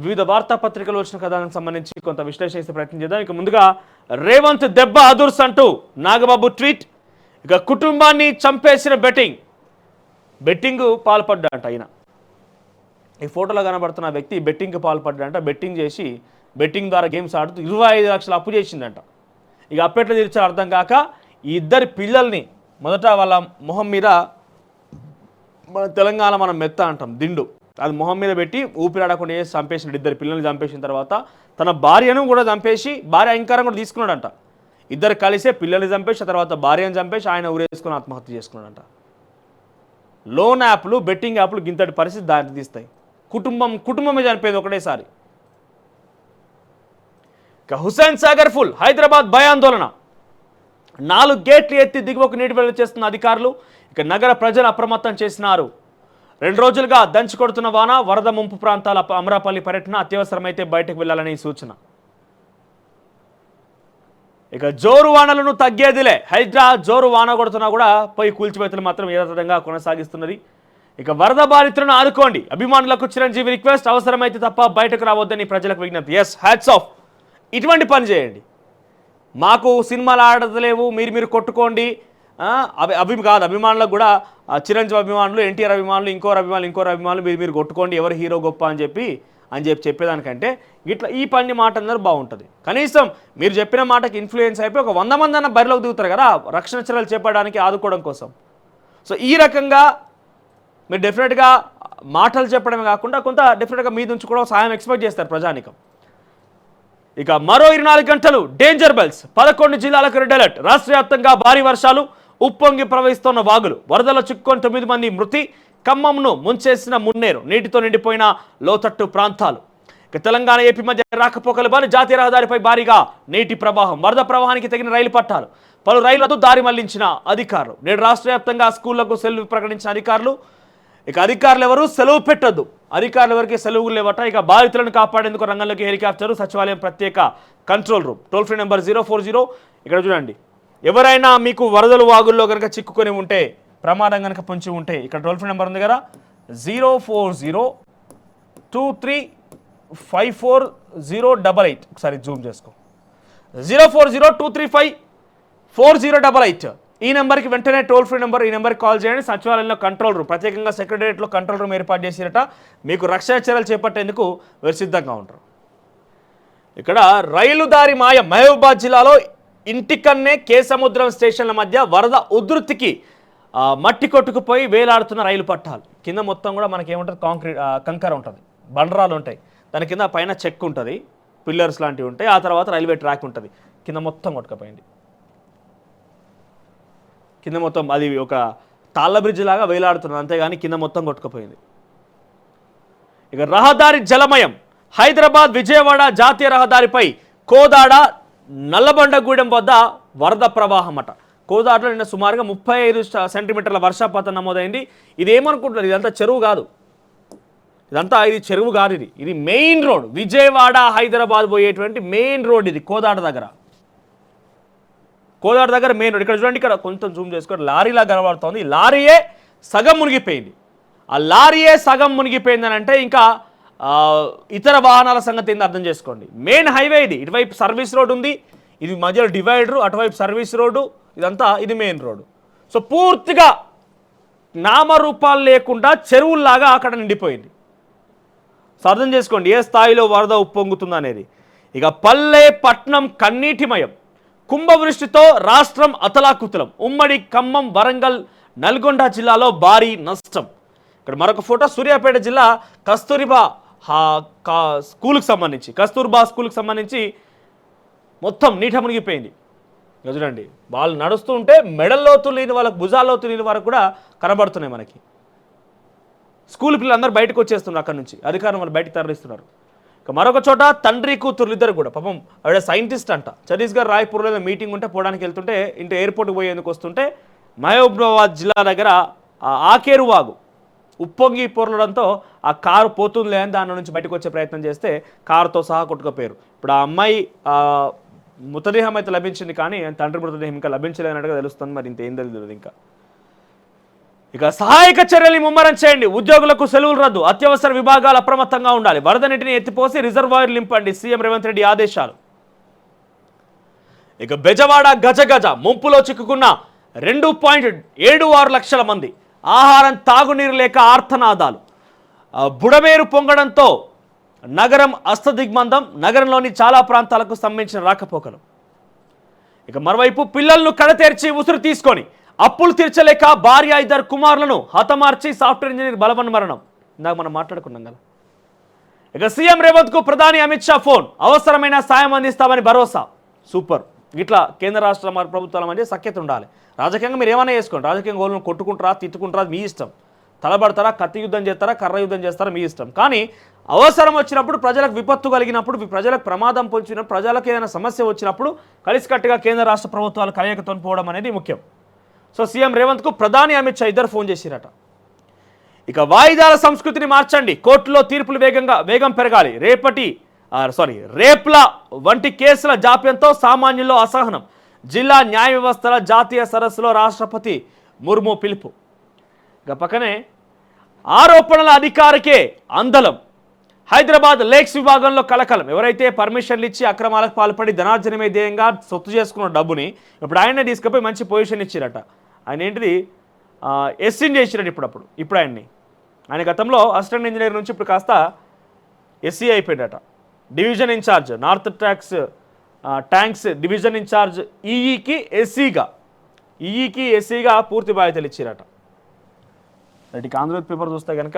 వివిధ వార్తాపత్రికలు వచ్చిన కథానికి సంబంధించి కొంత విశ్లేషణ చేసే ప్రయత్నం చేద్దాం. ఇక ముందుగా రేవంత్ దెబ్బ అదుర్స్ అంటూ నాగబాబు ట్వీట్. ఇక కుటుంబాన్ని చంపేసిన బెట్టింగ్ పాల్పడ్డాట ఆయన. ఈ ఫోటోలో కనబడుతున్న వ్యక్తి బెట్టింగ్కి పాల్పడ్డాడంట. బెట్టింగ్ చేసి బెట్టింగ్ ద్వారా గేమ్స్ ఆడుతూ 25 లక్షలు అప్పు చేసిందంట. ఇక అప్పెట్లా తీర్చాలో అర్థం కాక ఈ ఇద్దరి పిల్లల్ని మొదట వాళ్ళ మొహం మీద, మన తెలంగాణ మనం మెత్త అంటాం దిండు, అది మొహం మీద పెట్టి ఊపిరాడకుండా చేసి చంపేసిన ఇద్దరు పిల్లల్ని చంపేసిన తర్వాత తన భార్యను కూడా చంపేసి భార్య అహంకారం కూడా తీసుకున్నాడంట. ఇద్దరు కలిసే పిల్లల్ని చంపేసి తర్వాత భార్యను చంపేసి ఆయన ఊరేసుకొని ఆత్మహత్య చేసుకున్నాడంట. లోన్ యాప్లు, బెట్టింగ్ యాప్లు గింతటి పరిస్థితి దారి తీస్తాయి. కుటుంబమే చనిపోయింది ఒకటేసారి. ఇక హుస్సేన్ సాగర్ ఫుల్, హైదరాబాద్ భయాందోళన. 4 గేట్లు ఎత్తి దిగువకు నీటి విడుదల చేస్తున్న అధికారులు. ఇక నగర ప్రజలు అప్రమత్తం చేసినారు. 2 రోజులుగా దంచి కొడుతున్న వాన, వరద ముంపు ప్రాంతాల అమరాపల్లి పర్యటన, అత్యవసరమైతే బయటకు వెళ్లాలని సూచన. ఇక జోరు వానలను తగ్గేదిలే, హైడ్రా జోరు వాన కొడుతున్నా కూడా పోయి కూల్చివేతలు మాత్రం యథాతథంగా కొనసాగిస్తున్నది. ఇక వరద బాధితులను ఆదుకోండి, అభిమానులకు చిరంజీవి రిక్వెస్ట్, అవసరమైతే తప్ప బయటకు రావద్దని ప్రజలకు విజ్ఞప్తి. ఎస్, హ్యాట్స్ ఆఫ్, ఇటువంటి పని చేయండి. మాకు సినిమాలు ఆడలేవు, మీరు కొట్టుకోండి. అభిమానులకు కూడా చిరంజీవి అభిమానులు, ఎన్టీఆర్ అభిమానులు, ఇంకోరు అభిమానులు మీరు కొట్టుకోండి, ఎవరు హీరో గొప్ప అని చెప్పేదానికంటే ఇట్లా ఈ పని మాట అందరూ బాగుంటుంది. కనీసం మీరు చెప్పిన మాటకి ఇన్ఫ్లుయెన్స్ అయిపోయి ఒక 100 మంది అన్న బరిలోకి దిగుతారు కదా రక్షణ చర్యలు చేపట్టడానికి, ఆదుకోవడం కోసం. సో ఈ రకంగా మీరు డెఫినెట్గా మాటలు చెప్పడమే కాకుండా కొంత డెఫినెట్గా మీ నుంచి కూడా సహాయం ఎక్స్పెక్ట్ చేస్తారు ప్రజానికం. ఇక మరో 24 గంటలు డేంజర్ బెల్స్, 11 జిల్లాలకు రెడ్ అలర్ట్. రాష్ట్ర వ్యాప్తంగా భారీ వర్షాలు, ఉప్పొంగి ప్రవహిస్తున్న వాగులు, వరదలో చిక్కుకొని 9 మంది మృతి. ఖమ్మంను ముంచేసిన మున్నేరు, నీటితో నిండిపోయిన లోతట్టు ప్రాంతాలు. ఇక తెలంగాణ ఏపీ మధ్య రాకపోకలు బంద్, జాతీయ రహదారిపై భారీగా నీటి ప్రవాహం, వరద ప్రవాహానికి తగిన రైలు పట్టాలు, పలు రైళ్లతో దారి మళ్లించిన అధికారులు. నేడు రాష్ట్ర వ్యాప్తంగా స్కూళ్లకు సెలవు ప్రకటించిన అధికారులు. ఇక అధికారులు ఎవరు సెలవు పెట్టద్దు, అధికారులు ఎవరికి సెలవులు లేవట. ఇక బాధితులను కాపాడేందుకు రంగంలోకి హెలికాప్టర్, సచివాలయం ప్రత్యేక control room. Toll free number 040. ఇక్కడ చూడండి, ఎవరైనా మీకు వరదలు వాగుల్లో కనుక చిక్కుకొని ఉంటే, ప్రమాదం కనుక పొంచి ఉంటే, ఇక్కడ టోల్ ఫ్రీ నెంబర్ ఉంది కదా 04023544088. ఒకసారి జూమ్ చేసుకో, 04023544088. ఈ నెంబర్కి వెంటనే టోల్ ఫ్రీ నెంబర్, ఈ నెంబర్కి కాల్ చేయండి. సచివాలయంలో కంట్రోల్ రూమ్, ప్రత్యేకంగా సెక్రటరియట్లో కంట్రోల్ రూమ్ ఏర్పాటు చేసిరట. మీకు రక్షణ చర్యలు చేపట్టేందుకు వీరు సిద్ధంగా ఉంటారు. ఇక్కడ రైలు దారి మాయం, మహబూబాబాద్ జిల్లాలో ఇంటికన్నే కేసముద్రం స్టేషన్ల మధ్య వరద ఉధృతికి మట్టి కొట్టుకుపోయి వేలాడుతున్న రైలు పట్టాలు. కింద మొత్తం కూడా మనకి ఏముంటుంది, కంకర ఉంటుంది, బండరాలు ఉంటాయి. దాని కింద పైన చెక్ ఉంటుంది, పిల్లర్స్ లాంటివి ఉంటాయి. ఆ తర్వాత రైల్వే ట్రాక్ ఉంటుంది. కింద మొత్తం కొట్టుకుపోయింది. కింద మొత్తం అది ఒక తాళ్ళ బ్రిడ్జ్ లాగా వేలాడుతున్నది, అంతేగాని కింద మొత్తం కొట్టుకుపోయింది. ఇక రహదారి జలమయం, హైదరాబాద్ విజయవాడ జాతీయ రహదారిపై కోదాడ నల్లబండగూడెం వద్ద వరద ప్రవాహం అట. కోదాడలో నిన్న సుమారుగా 35 సెంటీమీటర్ల వర్షపాతం నమోదైంది. ఇది ఏమనుకుంటున్నారు, ఇదంతా చెరువు కాదు, ఇది చెరువు కాదు, ఇది మెయిన్ రోడ్. విజయవాడ హైదరాబాద్ పోయేటువంటి మెయిన్ రోడ్ ఇది. కోదాడ దగ్గర మెయిన్ రోడ్. ఇక్కడ చూడండి, ఇక్కడ కొంచెం జూమ్ చేసుకోండి, లారీలా కనబడుతోంది. లారీయే సగం మునిగిపోయింది. ఆ లారీయే సగం మునిగిపోయింది అని అంటే ఇంకా ఇతర వాహనాల సంగతి ఏంది అర్థం చేసుకోండి. మెయిన్ హైవే ఇది, ఇటువైపు సర్వీస్ రోడ్ ఉంది, ఇది మధ్యలో డివైడరు, అటువైపు సర్వీస్ రోడ్డు, ఇది మెయిన్ రోడ్డు. సో పూర్తిగా నామరూపాలు లేకుండా చెరువుల్లాగా అక్కడ నిండిపోయింది. సో అర్థం చేసుకోండి ఏ స్థాయిలో వరద ఉప్పొంగుతుంది అనేది. ఇక పల్లె పట్నం కన్నీటిమయం, కుంభవృష్టితో రాష్ట్రం అతలాకుతలం. ఉమ్మడి ఖమ్మం, వరంగల్, నల్గొండ జిల్లాలో భారీ నష్టం. ఇక్కడ మరొక ఫోటో, సూర్యాపేట జిల్లా కస్తూర్బా స్కూల్కి సంబంధించి మొత్తం నీట మునిగిపోయింది. చూడండి, వాళ్ళు నడుస్తూ ఉంటే మెడల్లోతు లేని వాళ్ళకి, భుజాల్లోతు లేని వరకు కూడా కనబడుతున్నాయి మనకి. స్కూల్ పిల్లలందరూ బయటకు వచ్చేస్తున్నారు అక్కడ నుంచి, అధికారులు వాళ్ళు బయటకు తరలిస్తున్నారు. ఇక మరొక చోట తండ్రి కూతురు ఇద్దరు కూడా, పాపం ఆవిడ సైంటిస్ట్ అంట, ఛత్తీస్గఢ్ రాయ్పూర్లో మీటింగ్ ఉంటే పోవడానికి వెళ్తుంటే, ఇంటి ఎయిర్పోర్ట్కి పోయేందుకు వస్తుంటే మహబూబాబాద్ జిల్లా దగ్గర ఆకేరు వాగు ఉప్పొంగి పొరలడంతో ఆ కారు పోతుందిలే అని దాని నుంచి బయటకు వచ్చే ప్రయత్నం చేస్తే కారుతో సహా కొట్టుకుపోయారు. ఇప్పుడు ఆ అమ్మాయి మృతదేహం అయితే లభించింది, కానీ తండ్రి మృతదేహం ఇంకా లభించలేనట్టుగా తెలుస్తుంది. మరి ఇంకేం తెలియదు ఇంకా. ఇక సహాయక చర్యల్ని ముమ్మరం చేయండి, ఉద్యోగులకు సెలవులు రద్దు, అత్యవసర విభాగాలు అప్రమత్తంగా ఉండాలి, వరద నీటిని ఎత్తిపోసి రిజర్వాయర్ నింపండి, సీఎం రేవంత్ రెడ్డి ఆదేశాలు. ఇక బెజవాడ గజగజ ముంపులో చిక్కుకున్న 2.76 లక్షల మంది, ఆహారం తాగునీరు లేక ఆర్తనాదాలు, బుడమేరు పొంగడంతో నగరం అస్తదిగ్బంధం, నగరంలోని చాలా ప్రాంతాలకు సంబంధించిన రాకపోకలు. ఇక మరోవైపు పిల్లలను కడతేర్చి ఉసురు తీసుకొని అప్పులు తీర్చలేక భార్య 2 కుమారులను హతమార్చి సాఫ్ట్వేర్ ఇంజనీర్ బలవన్మరణం. ఇందాక మనం మాట్లాడుకున్నాం కదా. ఇక సీఎం రేవంత్ కు ప్రధాని అమిత్ షా ఫోన్, అవసరమైన సాయం అందిస్తామని భరోసా. సూపర్. ఇట్లా కేంద్ర రాష్ట్ర ప్రభుత్వాల మధ్య సఖ్యత ఉండాలి. రాజకీయంగా మీరు ఏమైనా చేసుకోండి, రాజకీయంగా వాళ్ళని కొట్టుకుంటారా తిట్టుకుంటారా మీ ఇష్టం, తలబడతారా కత్తి యుద్ధం చేస్తారా కర్ర యుద్ధం చేస్తారా మీ ఇష్టం. కానీ అవసరం వచ్చినప్పుడు, ప్రజలకు విపత్తు కలిగినప్పుడు, ప్రజలకు ప్రమాదం పొంచినప్పుడు, ప్రజలకు ఏదైనా సమస్య వచ్చినప్పుడు కలిసికట్టుగా కేంద్ర రాష్ట్ర ప్రభుత్వాలు కలయికతో పోవడం అనేది ముఖ్యం. సో సీఎం రేవంత్కు ప్రధాని అమిత్ షా ఇద్దరు ఫోన్ చేసిరట. ఇక వాయిదాల సంస్కృతిని మార్చండి, కోర్టులో తీర్పులు వేగం పెరగాలి, రేప్ల వంటి కేసుల జాప్యంతో సామాన్యుల్లో అసహనం, జిల్లా న్యాయ వ్యవస్థల జాతీయ సదస్సులో రాష్ట్రపతి ముర్ము పిలుపు. ఇక పక్కనే ఆరోపణల అధికారికే అందలం, హైదరాబాద్ లేక్స్ విభాగంలో కలకలం, ఎవరైతే పర్మిషన్లు ఇచ్చి అక్రమాలకు పాల్పడి ధనార్జనమే ధ్యేయంగా సొత్తు చేసుకున్న డబ్బుని ఇప్పుడు ఆయనే తీసుకుపోయి మంచి పొజిషన్ ఇచ్చిరట. ఆయన ఏంటిది ఎస్సీని చేసిరట. ఇప్పుడు ఆయన గతంలో అసిస్టెంట్ ఇంజనీర్ నుంచి ఇప్పుడు కాస్త ఎస్సీ అయిపోయాడట. Division incharge north tanks division incharge ఈఈకి ఎస్సీగా పూర్తి బాధ్యతలు ఇచ్చిరట. వీటికి ఆంధ్రజ్యోతి పేపర్ చూస్తే కనుక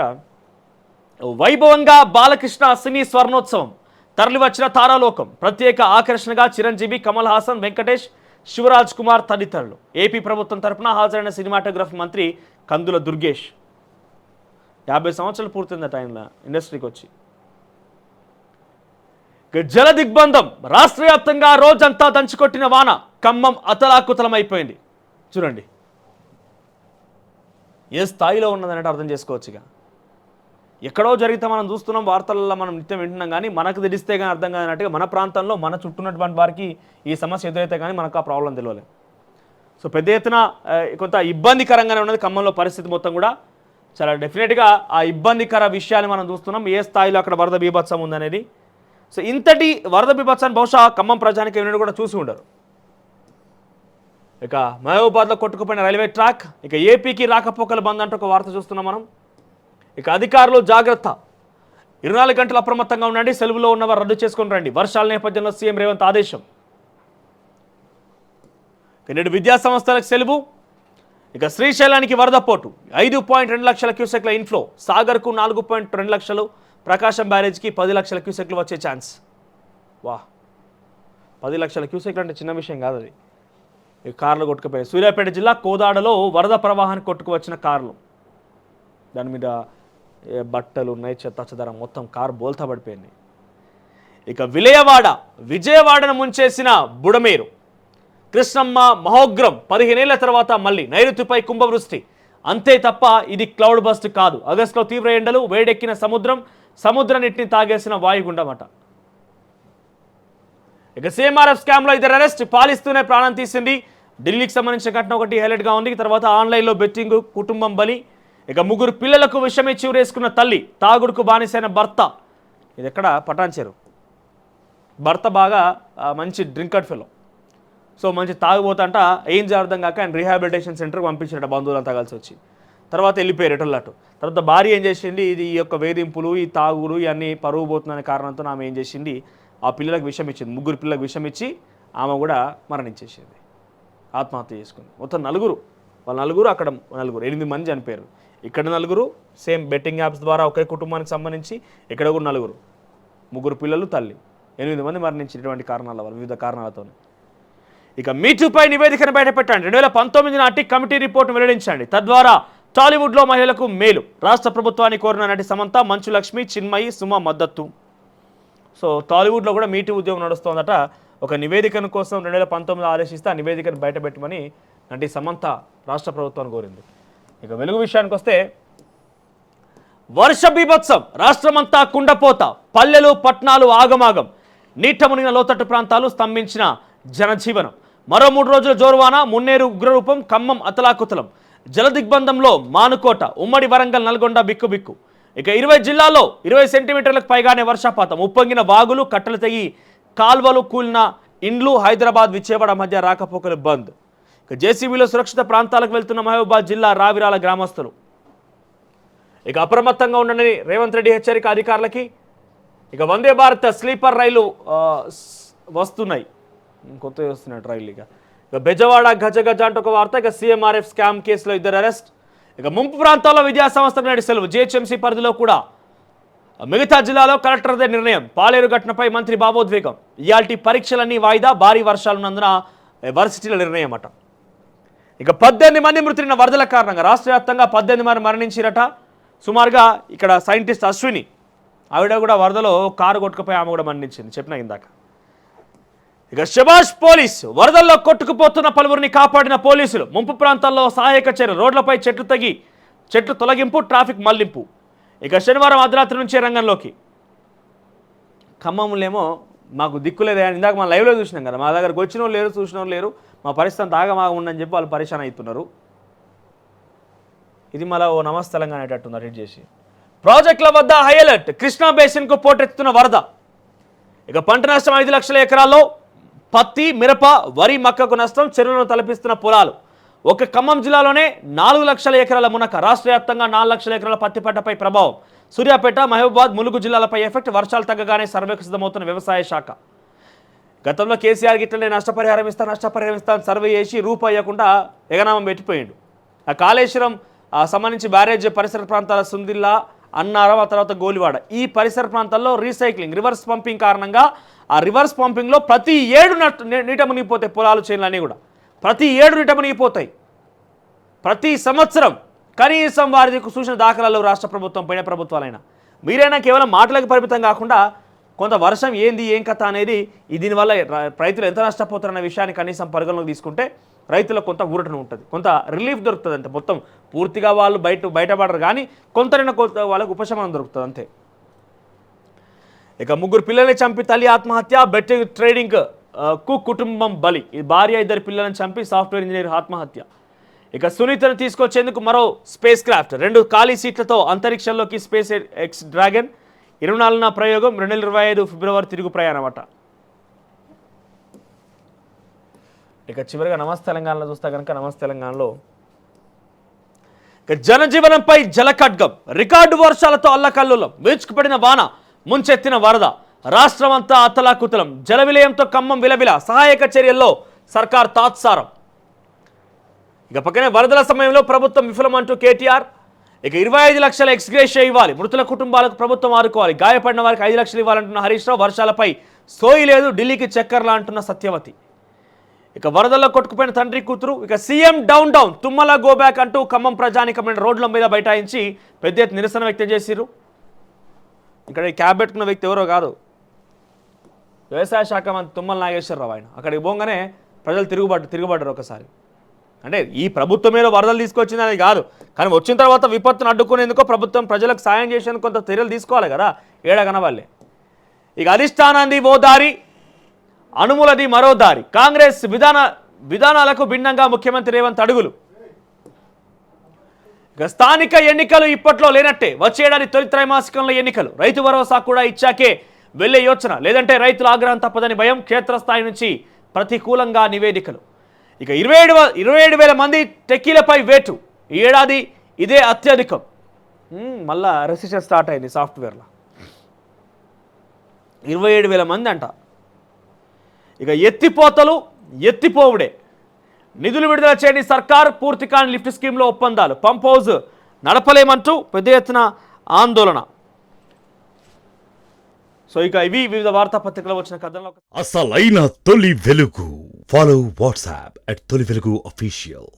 వైభవంగా బాలకృష్ణ సినీ స్వర్ణోత్సవం, తరలివచ్చిన తారాలోకం, ప్రత్యేక ఆకర్షణగా చిరంజీవి, కమల్ హాసన్, వెంకటేష్, శివరాజ్ కుమార్ తదితరులు. ఏపీ ప్రభుత్వం తరపున హాజరైన సినిమాటోగ్రఫీ మంత్రి కందుల దుర్గేష్. 50 సంవత్సరాలు పూర్తిందట ఆయన ఇండస్ట్రీకి వచ్చి. జల దిగ్బంధం, రాష్ట్ర వ్యాప్తంగా రోజంతా దంచుకొట్టిన వాన, ఖమ్మం అతలాకుతలమైపోయింది. చూడండి ఏ స్థాయిలో ఉన్నదన్నట్టు అర్థం చేసుకోవచ్చుగా. ఎక్కడో జరిగితే మనం చూస్తున్నాం, వార్తలలో మనం నిత్యం వింటున్నాం, కానీ మనకు తెలిస్తే కానీ అర్థం కాదన్నట్టుగా మన ప్రాంతంలో మన చుట్టూన్నటువంటి వారికి ఈ సమస్య ఎదురైతే కానీ మనకు ఆ ప్రాబ్లం తెలియలేదు. సో పెద్ద ఎత్తున కొంత ఇబ్బందికరంగానే ఉన్నది ఖమ్మంలో పరిస్థితి మొత్తం కూడా. చాలా డెఫినెట్గా ఆ ఇబ్బందికర విషయాన్ని మనం చూస్తున్నాం, ఏ స్థాయిలో అక్కడ వరద బీభత్సం ఉందనేది. సో ఇంతటి వరద బీభత్సాన్ని బహుశా ఖమ్మం ప్రజానికి ఏమైనా కూడా చూసి ఉండరు. ఇక మహబూబాబాద్లో కొట్టుకుపోయిన రైల్వే ట్రాక్, ఇక ఏపీకి రాకపోకలు బంద్ అంటూ ఒక వార్త చూస్తున్నాం మనం. ఇక అధికారులు జాగ్రత్త, 24 గంటలు అప్రమత్తంగా ఉండండి, సెలవులో ఉన్నవారు రద్దు చేసుకుని రండి, వర్షాల నేపథ్యంలో సీఎం రేవంత్ ఆదేశం. నేడు విద్యా సంస్థలకు సెలవు. ఇక శ్రీశైలానికి వరద పోటు, 5.2 లక్షల క్యూసెక్ల ఇన్ఫ్లో, సాగర్కు 4.2 లక్షలు, ప్రకాశం బ్యారేజ్కి 10 లక్షల క్యూసెక్లు వచ్చే ఛాన్స్. 10 లక్షల క్యూసెక్లు అంటే చిన్న విషయం కాదు అది. ఈ కార్లు కొట్టుకుపోయాయి. సూర్యాపేట జిల్లా కోదాడలో వరద ప్రవాహానికి కొట్టుకువచ్చిన కార్లు, దాని మీద బట్టలు ఉన్నాయి, చెత్త చెదరం, మొత్తం కారు బోల్తా పడిపోయింది. ఇక విజయవాడను ముంచేసిన బుడమేరు, కృష్ణమ్మ మహోగ్రం, 15 ఏళ్ల తర్వాత మళ్ళీ నైరుతిపై కుంభవృష్టి. అంతే తప్ప ఇది క్లౌడ్ బస్ట్ కాదు. ఆగస్టులో తీవ్ర ఎండలు, వేడెక్కిన సముద్ర నీటిని తాగేసిన వాయుగుండం అట. ఇక సీఎంఆర్ఎఫ్ స్కామ్లో ఇద్దరు అరెస్ట్, పాలిస్తూనే ప్రాణం తీసింది. ఢిల్లీకి సంబంధించిన ఘటన ఒకటి హైలైట్గా ఉంది. తర్వాత ఆన్లైన్లో బెట్టింగ్, కుటుంబం బలి. ఇక 3 పిల్లలకు విషమిచ్చి ఊరేసుకున్న తల్లి, తాగుడుకు బానిసైన భర్త. ఇది ఎక్కడ పటాన్చేరు. భర్త బాగా మంచి డ్రింకర్ ఫెలో, సో మంచి తాగుబోతంట. ఏం అర్థం కాక ఆయన రీహాబిలిటేషన్ సెంటర్కి పంపించారట బంధువులంతా కలిసి వచ్చి. తర్వాత వెళ్ళిపోయారు ఎటోళ్ళట్టు. తర్వాత భార్య ఏం చేసింది, ఇది ఈ యొక్క వేధింపులు, ఈ తాగుడు ఇవన్నీ పరువు పోతుందనే కారణంతో ఆమె ఏం చేసింది, ఆ పిల్లలకు విషం ఇచ్చింది. 3 పిల్లలకు విషం ఇచ్చి ఆమె కూడా మరణించేసింది, ఆత్మహత్య చేసుకుంది. మొత్తం వాళ్ళ నలుగురు అక్కడ 8 మంది చనిపోయారు. ఇక్కడ 4 సేమ్ బెట్టింగ్ యాప్స్ ద్వారా ఒకే కుటుంబానికి సంబంధించి, ఇక్కడ కూడా 3 పిల్లలు, తల్లి, 8 మంది మరణించినటువంటి కారణాల వల్ల, వివిధ కారణాలతో. ఇక మీటూపై నివేదికను బయటపెట్టండి, 2019 నాటి కమిటీ రిపోర్టును వెల్లడించండి, తద్వారా టాలీవుడ్లో మహిళలకు మేలు, రాష్ట్ర ప్రభుత్వాన్ని కోరిన నటి సమంత, మంచు లక్ష్మి, చిన్మయి, సుమ మద్దతు. సో టాలీవుడ్లో కూడా మీటూ ఉద్యమం నడుస్తోందట. ఒక నివేదికను కోసం 2019 ఆదేశిస్తే ఆ నివేదికను బయటపెట్టమని నటి సమంత రాష్ట్ర ప్రభుత్వాన్ని కోరింది. ఇక వెలుగు విషయానికి వస్తే, వర్ష బీభత్సం, రాష్ట్రమంతా కుండపోత, పల్లెలు పట్టణాలు ఆగమాగం, నీట మునిగిన లోతట్టు ప్రాంతాలు, స్తంభించిన జనజీవనం. మరో 3 రోజుల జోరువాన, మున్నేరు ఉగ్రరూపం, ఖమ్మం అతలాకుతలం, జల దిగ్బంధంలో మానుకోట, ఉమ్మడి వరంగల్, నల్గొండ బిక్కుబిక్కు. ఇక 20 జిల్లాల్లో 20 సెంటీమీటర్లకు పైగానే వర్షపాతం. ఉప్పొంగిన వాగులు, కట్టలు తెగి కాల్వలు కూలిన ఇండ్లు. హైదరాబాద్ విజయవాడ మధ్య రాకపోకలు బంద్. ఇక జేసీబీలో సురక్షిత ప్రాంతాలకు వెళ్తున్న మహబూబాద్ జిల్లా రావిరాల గ్రామస్తులు. ఇక అప్రమత్తంగా ఉండండి రేవంత్ రెడ్డి హెచ్చరిక అధికారులకి. ఇక వందే భారత్ స్లీపర్ రైలు వస్తున్నాయి, కొత్తగా వస్తున్నాయి రైలు. ఇక బెజవాడ గజ గజ అంటూ ఒక వార్త. ఇక సీఎంఆర్ఎఫ్ స్కామ్ కేసులో 2 అరెస్ట్. ఇక ముంపు ప్రాంతాల్లో విద్యా సంస్థలకు నేడు సెలవు. జీహెచ్ఎంసీ పరిధిలో కూడా మిగతా జిల్లాలో కలెక్టర్దే నిర్ణయం. పాలేరు ఘటనపై మంత్రి భావోద్వేగం. ఇయాల్టీ పరీక్షలన్నీ వాయిదా, భారీ వర్షాలున్నందున వర్సిటీల నిర్ణయం అట. ఇక 18 మంది మృతిన వరదల కారణంగా రాష్ట్ర వ్యాప్తంగా 18 మంది మరణించిరట. సుమారుగా ఇక్కడ సైంటిస్ట్ అశ్విని ఆవిడ కూడా వరదలో కారు కొట్టుకుపోయి ఆమె కూడా మరణించింది, చెప్పిన ఇందాక. ఇక శబాష్ పోలీస్, వరదల్లో కొట్టుకుపోతున్న పలువురిని కాపాడిన పోలీసులు. ముంపు ప్రాంతాల్లో సహాయక చర్య, రోడ్లపై చెట్లు తొలగింపు, ట్రాఫిక్ మళ్లింపు. ఇక శనివారం అర్ధరాత్రి నుంచే రంగంలోకి. ఖమ్మంలేమో మాకు దిక్కులేదే అని ఇందాక మా లైవ్లో చూసినాం కదా, మా దగ్గరకు వచ్చిన వాళ్ళు లేరు, చూసిన వాళ్ళు లేరు, మా పరిస్థితి ఆగమాగా ఉందని చెప్పి వాళ్ళు పరిశాన్ అవుతున్నారు. ఇది మళ్ళీ ఓ నమస్తే తెలంగాణ అనేటట్టుంది అటెండ్ చేసి. ప్రాజెక్టుల వద్ద హై అలర్ట్, కృష్ణా బేసిన్కు పోటెత్తుతున్న వరద. ఇక పంట నష్టం 5 లక్షల ఎకరాల్లో. పత్తి, మిరప, వరి, మక్కకు నష్టం. చెరువులను తలపిస్తున్న పొలాలు. ఒక ఖమ్మం జిల్లాలోనే 4 లక్షల ఎకరాల మునక. రాష్ట్ర వ్యాప్తంగా 4 లక్షల ఎకరాల పత్తి పంటపై ప్రభావం. సూర్యాపేట, మహబూబాద్, ములుగు జిల్లాలపై ఎఫెక్ట్. వర్షాలు తగ్గగానే సర్వేకు సిద్ధమవుతున్న వ్యవసాయ శాఖ. గతంలో కేసీఆర్ గిట్లనే నష్టపరిహారం ఇస్తా సర్వే చేసి రూపాయకుండా ఎగనామం పెట్టిపోయిండు. ఆ కాళేశ్వరం సంబంధించి బ్యారేజ్ పరిసర ప్రాంతాల సుందిల్లా, అన్నారం, ఆ తర్వాత గోలివాడ, ఈ పరిసర ప్రాంతాల్లో రీసైక్లింగ్, రివర్స్ పంపింగ్ కారణంగా ఆ రివర్స్ పంపింగ్లో ప్రతి 7 నీట మునిగిపోతాయి పొలాలు, చేనులు అన్నీ కూడా. ప్రతి 7 నీట మునిగిపోతాయి ప్రతి సంవత్సరం. కనీసం వారికి సూచన దాఖలాలు రాష్ట్ర ప్రభుత్వం, పైన ప్రభుత్వాలైనా మీరైనా కేవలం మాటలకు పరిమితం కాకుండా కొంత వర్షం ఏంది, ఏం కథ అనేది, దీనివల్ల రైతులు ఎంత నష్టపోతారన్న విషయాన్ని కనీసం పరిగణలోకి తీసుకుంటే రైతులకు కొంత ఊరటన ఉంటుంది, కొంత రిలీఫ్ దొరుకుతుంది. అంతే, మొత్తం పూర్తిగా వాళ్ళు బయటపడరు కానీ కొంతైనా వాళ్ళకు ఉపశమనం దొరుకుతుంది అంతే. ఇక 3 పిల్లల్ని చంపి తల్లి ఆత్మహత్య. బెట్టింగ్ ట్రేడింగ్ కు కుటుంబం బలి. భార్య 2 పిల్లలను చంపి సాఫ్ట్వేర్ ఇంజనీర్ ఆత్మహత్య. ఇక సునీతను తీసుకొచ్చేందుకు మరో స్పేస్ క్రాఫ్ట్. 2 ఖాళీ సీట్లతో అంతరిక్షంలోకి స్పేస్ ఎక్స్ డ్రాగన్. 24న ప్రయోగం, 2025 ఫిబ్రవరి తిరుగు ప్రయాణం అట. ఇక చివరిగా నమస్తే తెలంగాణలో చూస్తే కనుక నమస్తే తెలంగాణలో ఇక జనజీవనంపై జలఖడ్గం. రికార్డు వర్షాలతో అల్లకల్లోలం. వీచుకుపడిన వాన, ముంచెత్తిన వరద. రాష్ట్రమంతా అతలాకుతలం. జల విలయంతో ఖమ్మం విలవిల. సహాయక చర్యల్లో సర్కార్ తాత్సారం. ఇక పక్కనే వరదల సమయంలో ప్రభుత్వం విఫలమంటూ కేటీఆర్. ఇక 25 లక్షల ఎక్స్గ్రేషియా ఇవ్వాలి. మృతుల కుటుంబాలకు ప్రభుత్వం ఆదుకోవాలి. గాయపడిన వారికి 5 లక్షలు ఇవ్వాలంటున్న హరీష్ రావు. వర్షాలపై సోయి లేదు, ఢిల్లీకి చక్కర్లా అంటున్న సత్యవతి. ఇక వరదల్లో కొట్టుకుపోయిన తండ్రి కూతురు. ఇక CM down Tummala go back అంటూ ఖమ్మం ప్రజానికమైన రోడ్ల మీద బైఠాయించి పెద్ద ఎత్తున నిరసన వ్యక్తం చేసిరు. ఇక్కడ ఈ క్యాబ్ పెట్టుకున్న వ్యక్తి ఎవరో కాదు, వ్యవసాయ శాఖ మంత్రి తుమ్మల నాగేశ్వరరావు. ఆయన అక్కడికి పోగానే ప్రజలు తిరుగుబడ్డారు ఒకసారి. అంటే ఈ ప్రభుత్వమేదో వరదలు తీసుకొచ్చింది అనేది కాదు, కానీ వచ్చిన తర్వాత విపత్తును అడ్డుకునేందుకో ప్రభుత్వం ప్రజలకు సాయం చేసేందుకు కొంత చర్యలు తీసుకోవాలి కదా, ఏడగనవాళ్ళే. ఇక అధిష్టానాన్ని ఓ దారి, అనుములది మరో దారి. కాంగ్రెస్ విధానాలకు భిన్నంగా ముఖ్యమంత్రి రేవంత్ అడుగులు. ఇక స్థానిక ఎన్నికలు ఇప్పట్లో లేనట్టే. వచ్చే ఏడాది తొలి త్రైమాసికంలో ఎన్నికలు. రైతు భరోసా కూడా ఇచ్చాకే వెళ్లే యోచన, లేదంటే రైతుల ఆగ్రహం తప్పదని భయం. క్షేత్రస్థాయి నుంచి ప్రతికూలంగా నివేదికలు. ఇక 27,000 మంది టెక్కీలపై వేటు. ఈ ఏడాది ఇదే అత్యధికం. మళ్ళా రెసిషన్ స్టార్ట్ అయింది సాఫ్ట్వేర్లో. 27,000 మంది అంట. ఇక ఎత్తిపోతలు, ఎత్తిపోవుడే. నిధులు విడుదల చేయని సర్కార్. పూర్తి కాని లిఫ్ట్ స్కీమ్లో ఒప్పందాలు. పంప్ హౌస్ నడపలేమంటూ పెద్ద ఎత్తున ఆందోళన. సో ఇక ఇవి వివిధ వార్తాపత్రికలు వచ్చిన కథలో అసలైన తొలి వెలుగు. ఫాలో వాట్సాప్ @తొలి వెలుగు official.